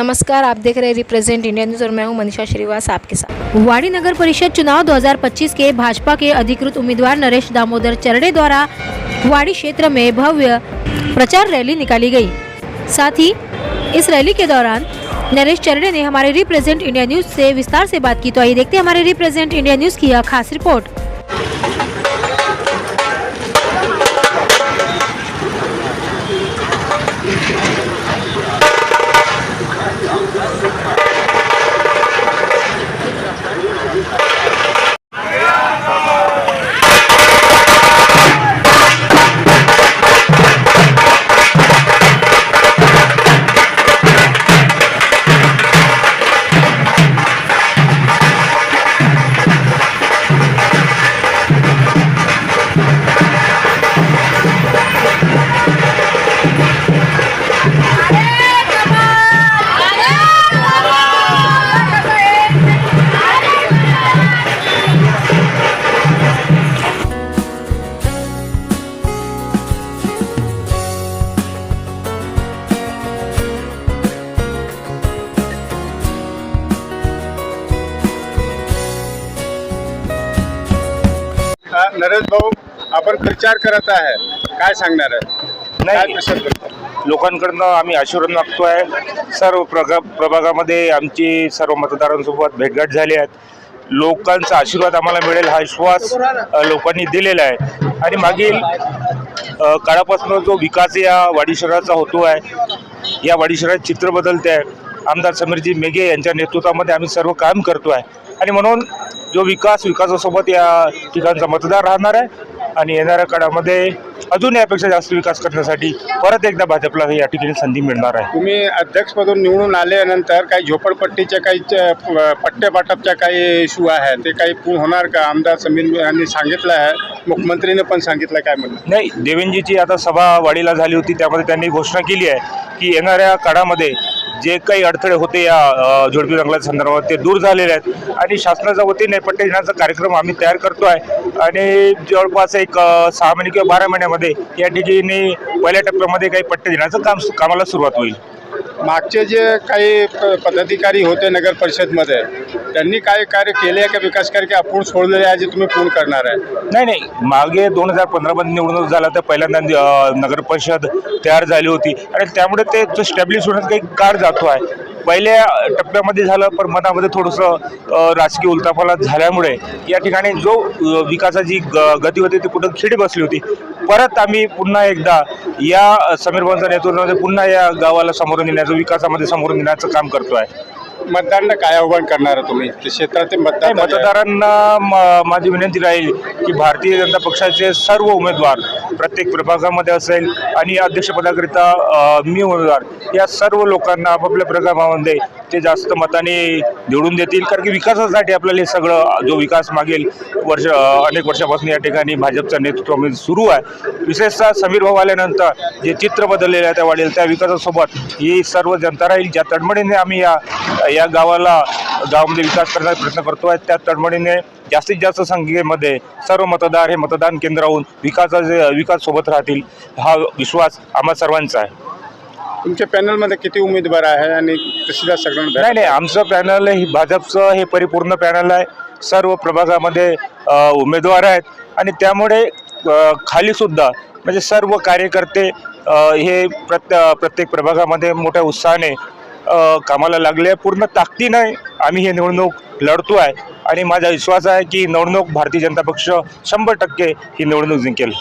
नमस्कार, आप देख रहे हैं रिप्रेजेंट इंडिया न्यूज़ और मैं हूं मनीषा श्रीवास आपके साथ। वाड़ी नगर परिषद चुनाव 2025 के भाजपा के अधिकृत उम्मीदवार नरेश दामोदर चरड़े द्वारा वाड़ी क्षेत्र में भव्य प्रचार रैली निकाली गई। साथ ही इस रैली के दौरान नरेश चरड़े ने हमारे रिप्रेजेंट इंडिया न्यूज़ से विस्तार से बात की। तो आइए देखते हैं हमारे रिप्रेजेंट इंडिया न्यूज़ की यह खास रिपोर्ट। नरेश भाऊ, आपण प्रचार करत आहे, काय सांगणार आहे? नाही, लोकांकडनं आम्ही आशीर्वाद मागतोय। सर्व प्रभागामध्ये आमची सर्व मतदारांसोबत भेटगाठ झाली आहे। लोकांचा आशीर्वाद आम्हाला मिळेल हा विश्वास लोकांनी दिलेला आहे आणि मागील काळापासून जो विकास या वाडी शहराचा होतो आहे, या वाडी शहरात चित्र बदलते आहे। आमदार समीरजी मेघे यांच्या नेतृत्वामध्ये आम्ही सर्व काम करतो आहे आणि म्हणून जो विकासासोबत या ठिकाणचा मतदार राहणार आहे आणि येणाऱ्या काळामध्ये अजून यापेक्षा जास्त विकास करण्यासाठी परत एकदा भाजपला या ठिकाणी संधी मिळणार आहे। तुम्ही अध्यक्षपदून निवडून आल्यानंतर काही झोपडपट्टीच्या काही पट्ट्यापाटपच्या काही इश्यू आहे, ते काही पूर्ण होणार का? आमदार समीर यांनी सांगितलं आहे, मुख्यमंत्रीने पण सांगितलं, काय म्हणणं? नाही, देवेंजीची आता सभा वाडीला झाली होती, त्यामध्ये त्यांनी घोषणा केली आहे की येणाऱ्या काळामध्ये जे काही अडथळे होते या जोडपी जंगलाच्या संदर्भात ते दूर झालेले आहेत आणि शासनाच्या वतीने पट्टे देण्याचा कार्यक्रम आम्ही तयार करतो आहे आणि जवळपास एक 6 महिने किंवा 12 महिन्यामध्ये या ठिकाणी पहिल्या टप्प्यामध्ये काही पट्टे देण्याचं कामाला सुरुवात होईल। मागचे जे काही पदाधिकारी होते नगर परिषदमध्ये, त्यांनी काय कार्य केले आहे का? विकास कार्य अपूर्ण सोडलेले आहे जे तुम्ही पूर्ण करणार आहे? नाही, मागे 2015 मध्ये निवडणूक झाला तर पहिल्यांदा नगर परिषद तयार झाली होती आणि त्यामुळे ते स्टॅब्लिश होण्यात काही काळ जातो आहे। पहिल्या टप्प्यामध्ये झालं, पण मनामध्ये थोडंसं राजकीय उलथापालथ झाल्यामुळे या ठिकाणी जो विकासाची गती होती ती कुठं खिडी बसली होती। परत आम्ही पुन्हा एकदा या समीर भाऊंच्या नेतृत्वामध्ये पुन्हा या गावाला समोरून नेण्याचं, विकासामध्ये समोरून नेण्याचं काम करतो आहे। मतदारांना काय आव्हान करणार तुम्ही? क्षेत्रातील मतदारांना माझी विनंती राहील की भारतीय जनता पक्षाचे सर्व उमेदवार प्रत्येक प्रभागामध्ये असेल आणि अध्यक्षपदाकरिता मी उमेदवार, या सर्व लोकांना आपापल्या प्रभागामध्ये ते जास्त मताने निवडून देतील, कारण की विकासासाठी आपल्याला हे सगळं जो विकास मागील अनेक वर्षापासून या ठिकाणी भाजपच्या नेतृत्वामध्ये सुरू आहे। विशेषतः समीर भाऊ आल्यानंतर जे चित्र बदललेलं आहे त्या वाढेल, त्या विकासासोबत ही सर्व जनता राहील। ज्या तडमडीने आम्ही या गावामध्ये विकास करण्याचा प्रयत्न करतो आहे, त्या तडमडीने जास्तीत जास्त संख्येमध्ये सर्व मतदार हे मतदान केंद्रावरून विकास सोबत राहतील हा विश्वास आम्हा सर्वांचा आहे। तुमच्या पॅनलमध्ये किती उमेदवार आहे आणि कशी सगळं? नाही, आमचं पॅनल हे भाजपचं हे परिपूर्ण पॅनल आहे। सर्व प्रभागामध्ये उमेदवार आहेत आणि त्यामुळे खाली सुद्धा म्हणजे सर्व कार्यकर्ते हे प्रत्येक प्रभागामध्ये मोठ्या उत्साहाने कामाला लागले। पूर्ण ताकदीने आम्ही हे निवडणूक लढतो आहे आणि माझा विश्वास आहे की निवडणूक भारतीय जनता पक्ष 100% ही निवडणूक जिंकेल।